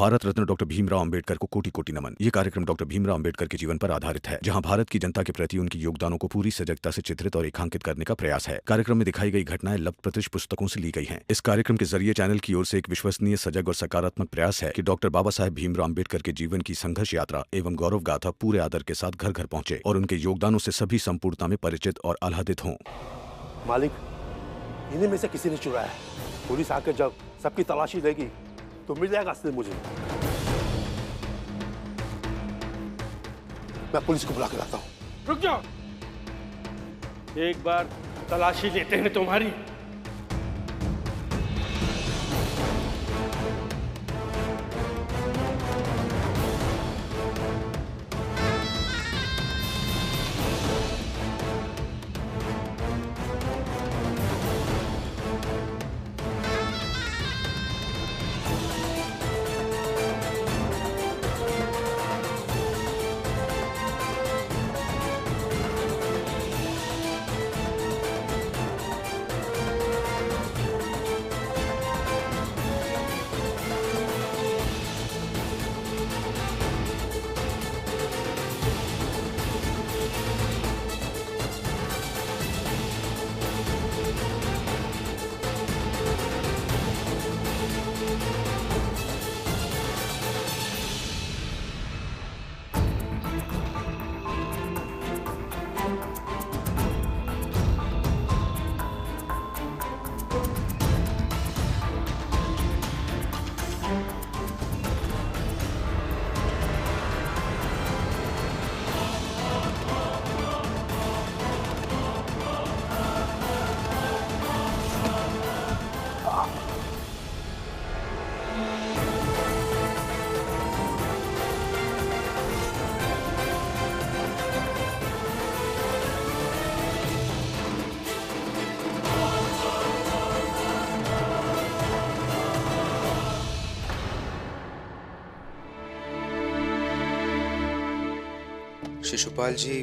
Bharat Ratna doctor Bhimrao Ambedkar को कोटि कोटि नमन। ये कार्यक्रम डॉक्टर भीमराव अंबेडकर के जीवन पर आधारित है, जहां भारत की जनता के प्रति उनके योगदानों को पूरी सजगता से चित्रित और रेखांकित करने का प्रयास है। कार्यक्रम में दिखाई गई घटनाएं लब्ध पुस्तकों से ली गई हैं। इस कार्यक्रम के जरिए चैनल की ओर से एक विश्वसनीय, सजग और सकारात्मक प्रयास है कि डॉक्टर बाबा साहेब भीमराव अंबेडकर के जीवन की संघर्ष यात्रा एवं गौरव गाथा पूरे आदर के साथ घर घर पहुंचे और उनके योगदानों से सभी संपूर्णता में परिचित और आह्लादित हों। मालिक, इन्हीं में से किसी ने चुराया है। पुलिस आकर जब सबकी तलाशी लेगी तो मिल जाएगा असली मुझे। मैं पुलिस को बुला के लाता हूँ। रुक जाओ, एक बार तलाशी लेते हैं तुम्हारी। शिशुपाल जी,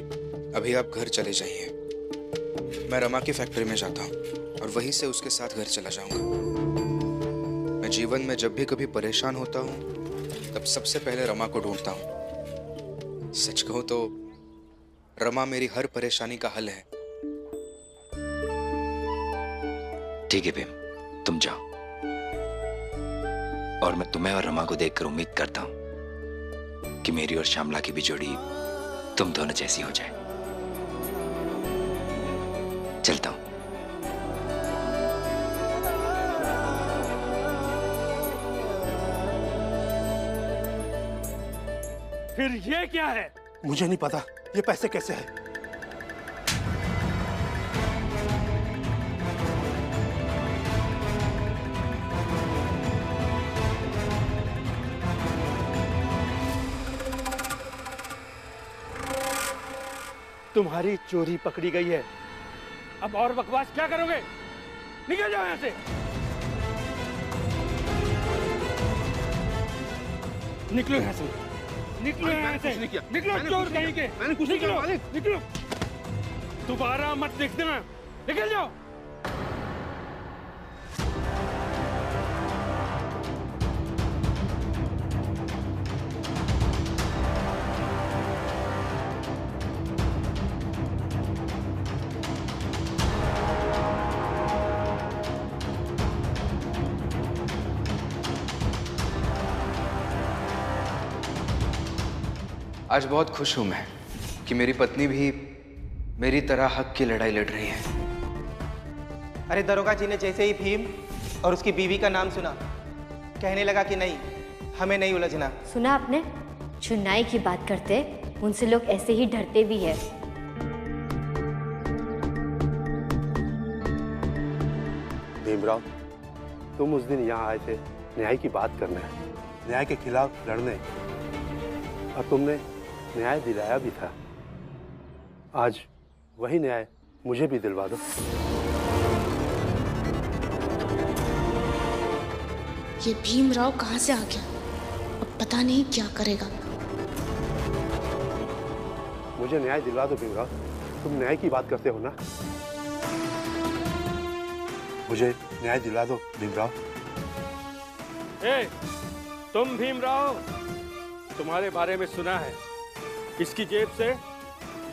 अभी आप घर चले जाइए। मैं रमा की फैक्ट्री में जाता हूँ और वहीं से उसके साथ घर चला जाऊंगा। मैं जीवन में जब भी कभी परेशान होता हूँ तब सबसे पहले रमा को ढूंढता हूँ। सच कहूँ तो रमा मेरी हर परेशानी का हल है। ठीक है भीम, तुम जाओ और मैं तुम्हें और रमा को देखकर उम्मीद करता हूं कि मेरी और श्यामला की भी जोड़ी तुम दोनों जैसी हो जाए। चलता हूं। फिर ये क्या है? मुझे नहीं पता ये पैसे कैसे हैं। तुम्हारी चोरी पकड़ी गई है। अब और बकवास क्या करोगे? निकल जाओ यहाँ से। निकलो यहाँ से, निकलो यहाँ से, निकलो चोर कहीं के। मैंने कुछ नहीं किया मालिक। निकलो, दोबारा मत देख देना, निकल जाओ। आज बहुत खुश हूं मैं कि मेरी पत्नी भी मेरी तरह हक की लड़ाई लड़ रही है। अरे दरोगा जी ने जैसे ही भीम और उसकी बीवी का नाम सुना, कहने लगा कि नहीं, हमें नहीं उलझना। सुना आपने, जो न्याय की बात करते उनसे लोग ऐसे ही डरते भी है। भीमराव, तुम उस दिन यहाँ आए थे न्याय की बात करने, न्याय के खिलाफ लड़ने, और तुमने न्याय दिलाया भी था। आज वही न्याय मुझे भी दिलवा दो। ये भीमराव कहाँ से आ गया? अब पता नहीं क्या करेगा। मुझे न्याय दिलवा दो भीमराव, तुम न्याय की बात करते हो ना। मुझे न्याय दिला दो भीमराव। तुम भीमराव, तुम्हारे बारे में सुना है, इसकी जेब से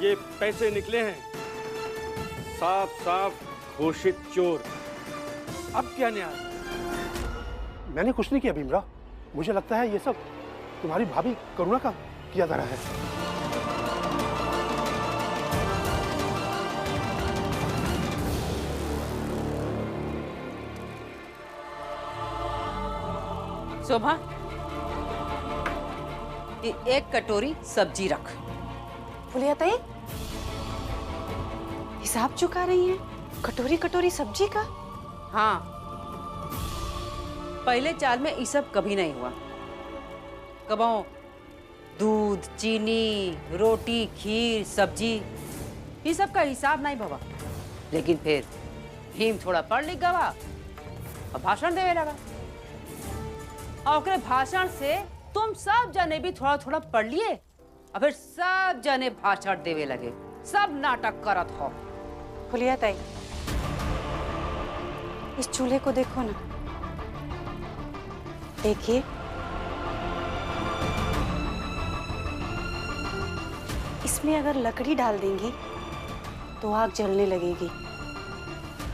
ये पैसे निकले हैं। साफ साफ घोषित चोर। अब क्या न्याय? मैंने कुछ नहीं किया भीमराव, मुझे लगता है ये सब तुम्हारी भाभी करुणा का किया जा रहा है। शोभा, ये एक कटोरी सब्जी रख। फुलिया ताई, हिसाब चुका रही हैं? कटोरी कटोरी सब्जी का? हाँ, पहले चाल में ये सब कभी नहीं हुआ। कबो दूध, चीनी, रोटी, खीर, सब्जी, ये सब का हिसाब नहीं भवा। लेकिन फिर भीम थोड़ा पढ़ लिख गवा और भाषण देवे लगा। और ओकरे भाषण से तुम सब जने भी थोड़ा थोड़ा पढ़ लिए और फिर सब जने भाषण देवे लगे, सब नाटक करत हो। फुलिया ताई, इस चूल्हे को देखो ना, देखिए इसमें अगर लकड़ी डाल देंगी तो आग जलने लगेगी,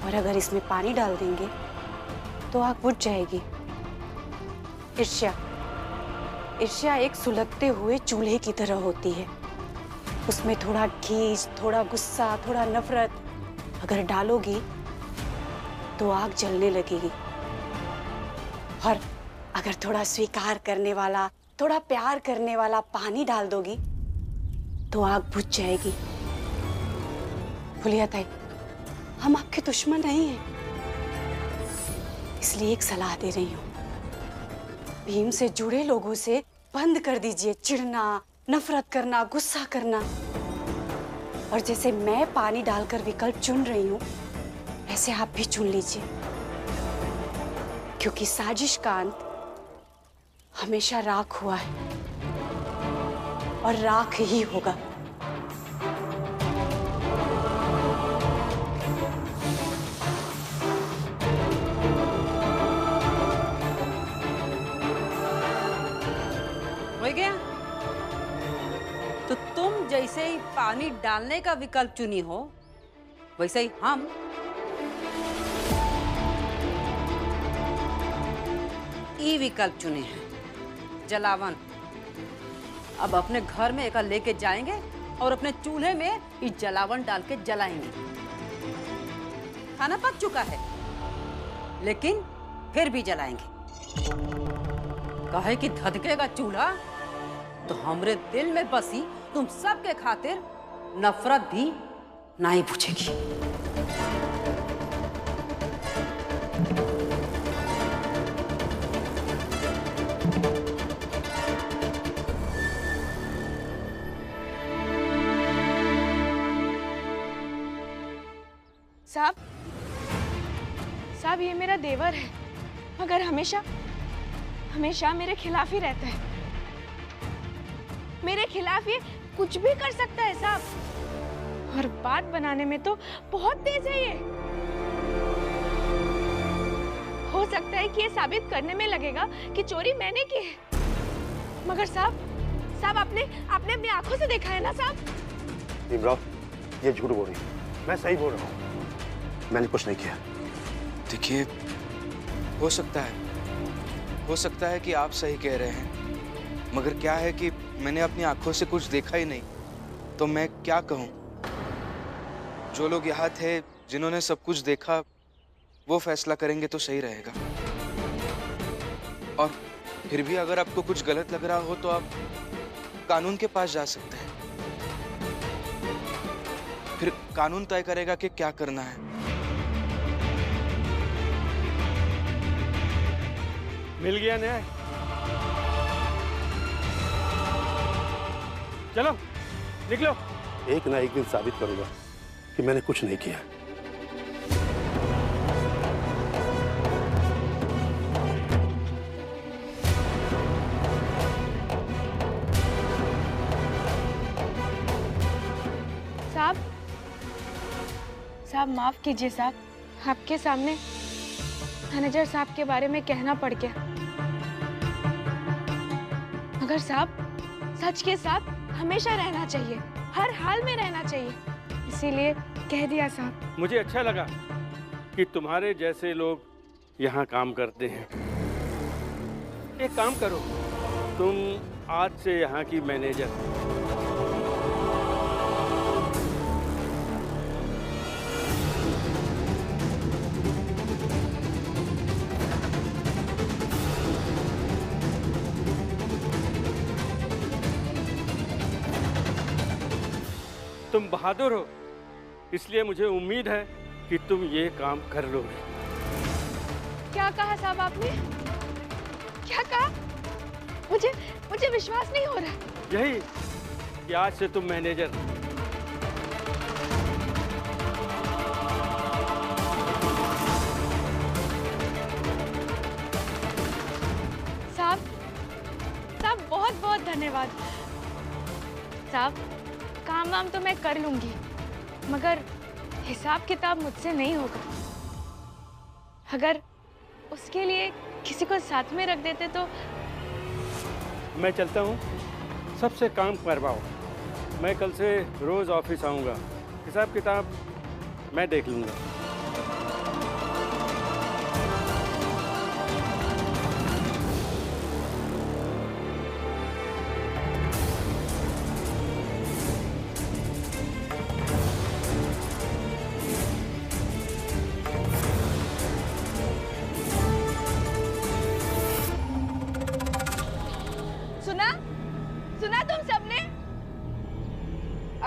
और अगर इसमें पानी डाल देंगे तो आग बुझ जाएगी। ईर्ष्या, ईर्ष्या एक सुलगते हुए चूल्हे की तरह होती है। उसमें थोड़ा खीस, थोड़ा गुस्सा, थोड़ा नफरत अगर डालोगी तो आग जलने लगेगी, और अगर थोड़ा स्वीकार करने वाला, थोड़ा प्यार करने वाला पानी डाल दोगी तो आग बुझ जाएगी। फुलिया ताई, हम आपके दुश्मन नहीं हैं, इसलिए एक सलाह दे रही हूँ। भीम से जुड़े लोगों से बंद कर दीजिए चिढ़ना, नफरत करना, गुस्सा करना। और जैसे मैं पानी डालकर विकल्प चुन रही हूँ, ऐसे आप भी चुन लीजिए, क्योंकि साजिश का अंत हमेशा राख हुआ है और राख ही होगा। हो गया? तो तुम जैसे ही पानी डालने का विकल्प चुनी हो, वैसे ही हम ई विकल्प चुने हैं, जलावन। अब अपने घर में एक लेके जाएंगे और अपने चूल्हे में इस जलावन डाल के जलाएंगे। खाना पक चुका है, लेकिन फिर भी जलाएंगे। कहे कि धधकेगा चूल्हा तो हमरे दिल में बसी तुम सबके खातिर नफरत भी नहीं पूछेगी। साहब, ये मेरा देवर है, मगर हमेशा हमेशा मेरे खिलाफ ही रहता है। मेरे खिलाफ ये कुछ भी कर सकता है साहब, और बात बनाने में तो बहुत तेज है ये। हो सकता है कि ये साबित करने में लगेगा कि चोरी मैंने की है, मगर साहब आपने अपनी आंखों से देखा है ना साहब। भीमराव, ये झूठ बोल रही है, मैं सही बोल रहा हूँ, मैंने कुछ नहीं किया। देखिए, हो सकता है कि आप सही कह रहे हैं, मगर क्या है कि मैंने अपनी आंखों से कुछ देखा ही नहीं, तो मैं क्या कहूँ। जो लोग यहाँ थे, जिन्होंने सब कुछ देखा, वो फैसला करेंगे तो सही रहेगा। और फिर भी अगर आपको कुछ गलत लग रहा हो तो आप कानून के पास जा सकते हैं, फिर कानून तय करेगा कि क्या करना है। मिल गया न्याय। चलो निकलो। एक ना एक दिन साबित करूंगा कि मैंने कुछ नहीं किया। साहब माफ कीजिए साहब, आपके सामने मैनेजर साहब के बारे में कहना पड़ गया। मगर साहब सच के साथ हमेशा रहना चाहिए, हर हाल में रहना चाहिए, इसीलिए कह दिया साहब। मुझे अच्छा लगा कि तुम्हारे जैसे लोग यहाँ काम करते हैं। एक काम करो, तुम आज से यहाँ की मैनेजर। तुम बहादुर हो, इसलिए मुझे उम्मीद है कि तुम ये काम कर लोगे। क्या कहा साहब आपने? क्या कहा? मुझे विश्वास नहीं हो रहा। यही कि आज से तुम मैनेजर। साहब बहुत बहुत धन्यवाद। साहब काम वाम तो मैं कर लूंगी, मगर हिसाब किताब मुझसे नहीं होगा। अगर उसके लिए किसी को साथ में रख देते तो। मैं चलता हूँ, सबसे काम करवाओ। मैं कल से रोज ऑफिस आऊँगा, हिसाब किताब मैं देख लूँगा। सुना तुम सबने?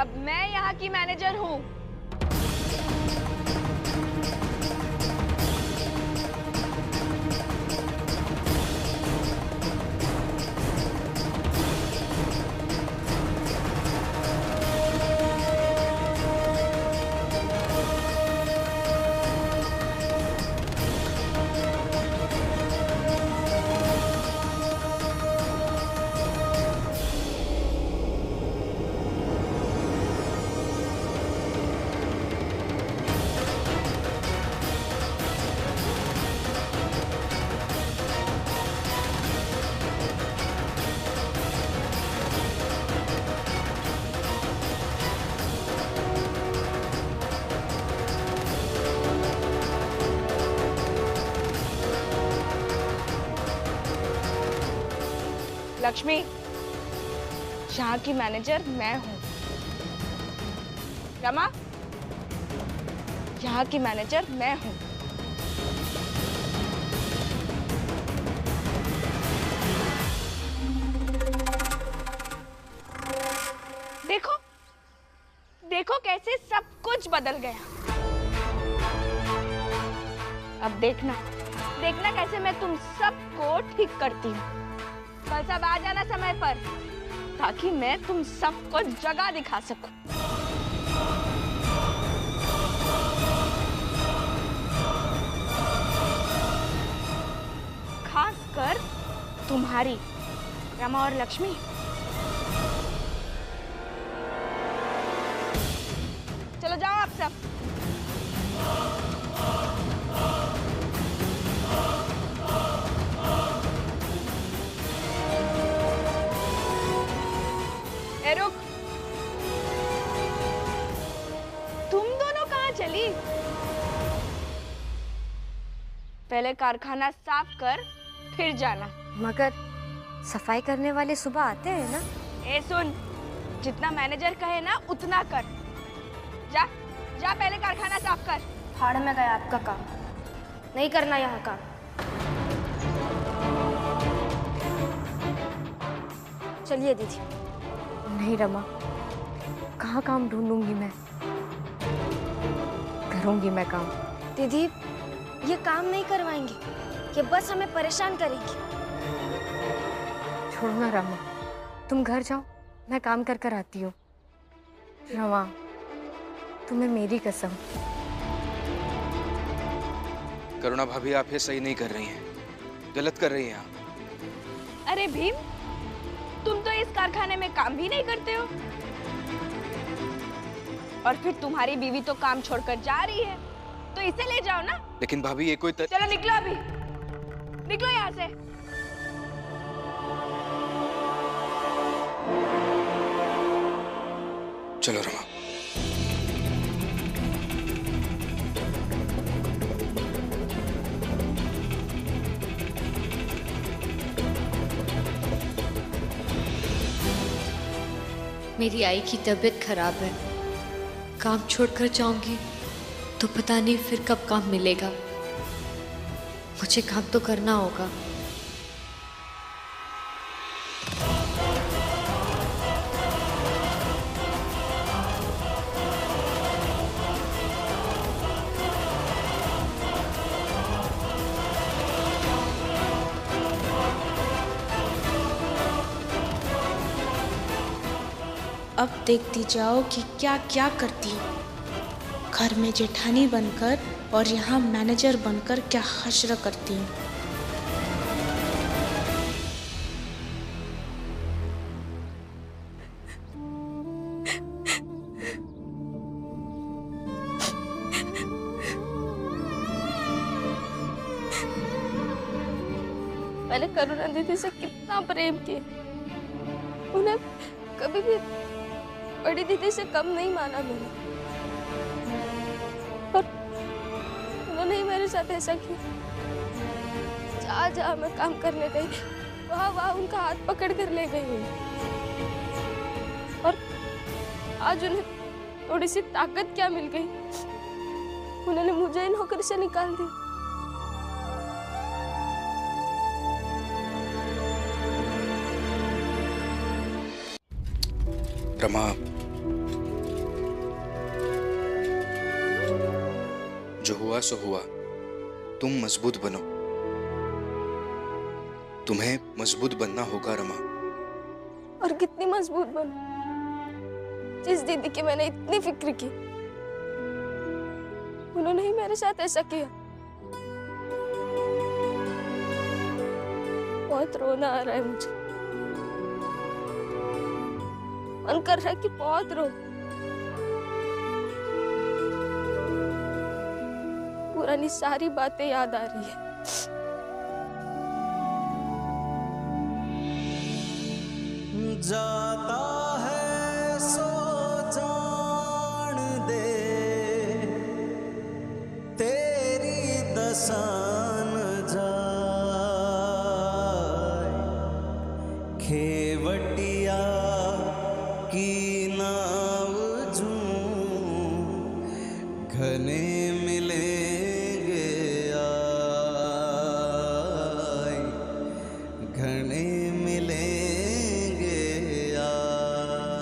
अब मैं यहाँ की मैनेजर हूँ। लक्ष्मी, यहाँ की मैनेजर मैं हूँ। रमा, यहाँ की मैनेजर मैं हूँ। देखो देखो कैसे सब कुछ बदल गया। अब देखना कैसे मैं तुम सबको ठीक करती हूँ। कल सब आ जाना समय पर, ताकि मैं तुम सबको जगह दिखा सकूं। खासकर तुम्हारी रमा और लक्ष्मी। चलो जाओ आप सब। रुक, तुम दोनों कहाँ चली? पहले कारखाना साफ कर, फिर जाना। मगर सफाई करने वाले सुबह आते हैं ना? ए सुन, जितना मैनेजर कहे ना उतना कर। जा पहले कारखाना साफ कर। फाड़ में गया आपका काम, नहीं करना यहाँ काम। चलिए दीदी। नहीं रमा, कहाँ काम ढूंढूंगी मैं? करूंगी मैं काम। दीदी ये काम नहीं करवाएंगे, ये बस हमें परेशान करेंगी। छोड़ो ना रमा, तुम घर जाओ, मैं काम कर कर आती हूँ। रमा, तुम्हें मेरी कसम। करुणा भाभी, आप ये सही नहीं कर रही हैं, गलत कर रही हैं आप। अरे भीम, तुम तो इस कारखाने में काम भी नहीं करते हो, और फिर तुम्हारी बीवी तो काम छोड़कर जा रही है, तो इसे ले जाओ ना। लेकिन भाभी ये कोई चलो निकलो, अभी निकलो यहाँ से। चलो रमा। मेरी आई की तबीयत खराब है, काम छोड़कर जाऊंगी तो पता नहीं फिर कब काम मिलेगा। मुझे काम तो करना होगा। अब देखती जाओ कि क्या क्या करती हूँ। घर में जेठानी बनकर और यहाँ मैनेजर बनकर क्या हश्र करती हूँ। मैंने करुणा दीदी से कितना प्रेम किया, उन्हें कभी भी बड़ी दीदी से कम नहीं माना मैंने, पर उन्होंने ही मेरे साथ ऐसा किया। जहाँ जहाँ मैं काम करने गई वहाँ वहाँ उनका हाथ पकड़ कर ले गई हुई, और आज उन्हें थोड़ी सी ताकत क्या मिल गई, उन्होंने मुझे नौकरी से निकाल दी। रमा, जो हुआ सो हुआ। तुम मजबूत बनो, तुम्हें मजबूत बनना होगा रमा। और कितनी मजबूत बनूं? जिस दीदी की मैंने इतनी फिक्र की, उन्होंने ही मेरे साथ ऐसा किया। बहुत रोना आ रहा है मुझे, मन कर रहा है कि बहुत रो। पुरानी सारी बातें याद आ रही है। जाता है सो जान दे, तेरी दसान जाए, खेवटिया की नाव जूं घने मिलेंगे आए, घने मिलेंगे आए।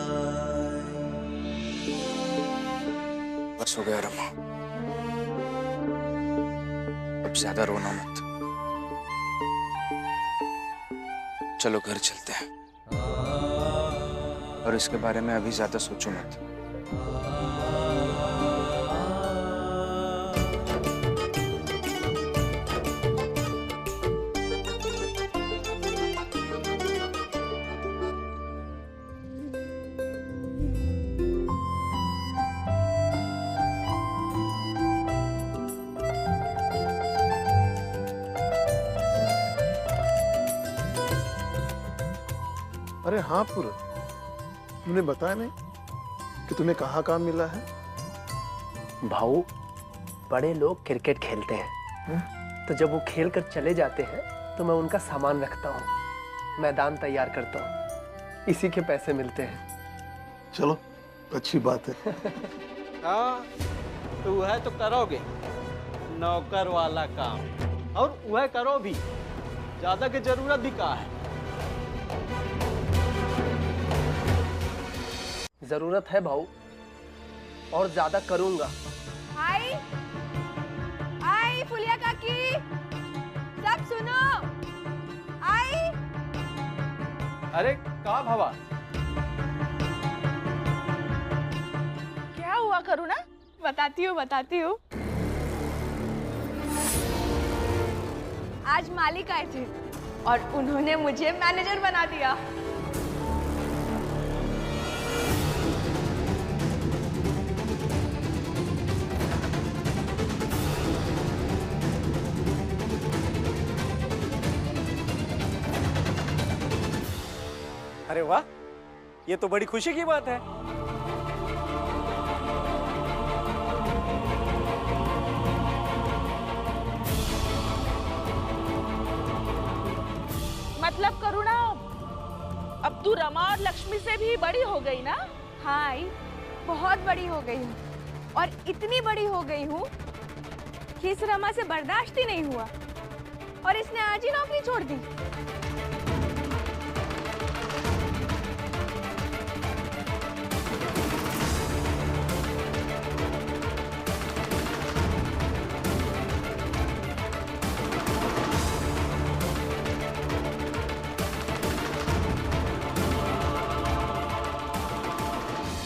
बस हो गया रमा, अब ज्यादा रोना मत। चलो घर चलते हैं, और इसके बारे में अभी ज्यादा सोचो मत। अरे हाँ पुर, तुमने बताया नहीं कि तुम्हें कहाँ काम मिला है? भाऊ, बड़े लोग क्रिकेट खेलते हैं, तो जब वो खेल कर चले जाते हैं तो मैं उनका सामान रखता हूँ, मैदान तैयार करता हूँ, इसी के पैसे मिलते हैं। चलो अच्छी बात है। हाँ, तो वह तो करोगे नौकर वाला काम, और वह करो भी, ज्यादा की जरूरत भी कहाँ है। जरूरत है भाऊ, और ज्यादा करूंगा। आई आई फुलिया काकी, सब सुनो। आई अरे का भावा, क्या हुआ करुणा? बताती हूँ। आज मालिक आए थे और उन्होंने मुझे मैनेजर बना दिया। अरे वाह, ये तो बड़ी खुशी की बात है। मतलब करुणा, अब तू रमा और लक्ष्मी से भी बड़ी हो गई ना? हाँ आई, बहुत बड़ी हो गई हूँ और इतनी बड़ी हो गई हूँ कि इस रमा से बर्दाश्त ही नहीं हुआ और इसने आज ही नौकरी छोड़ दी।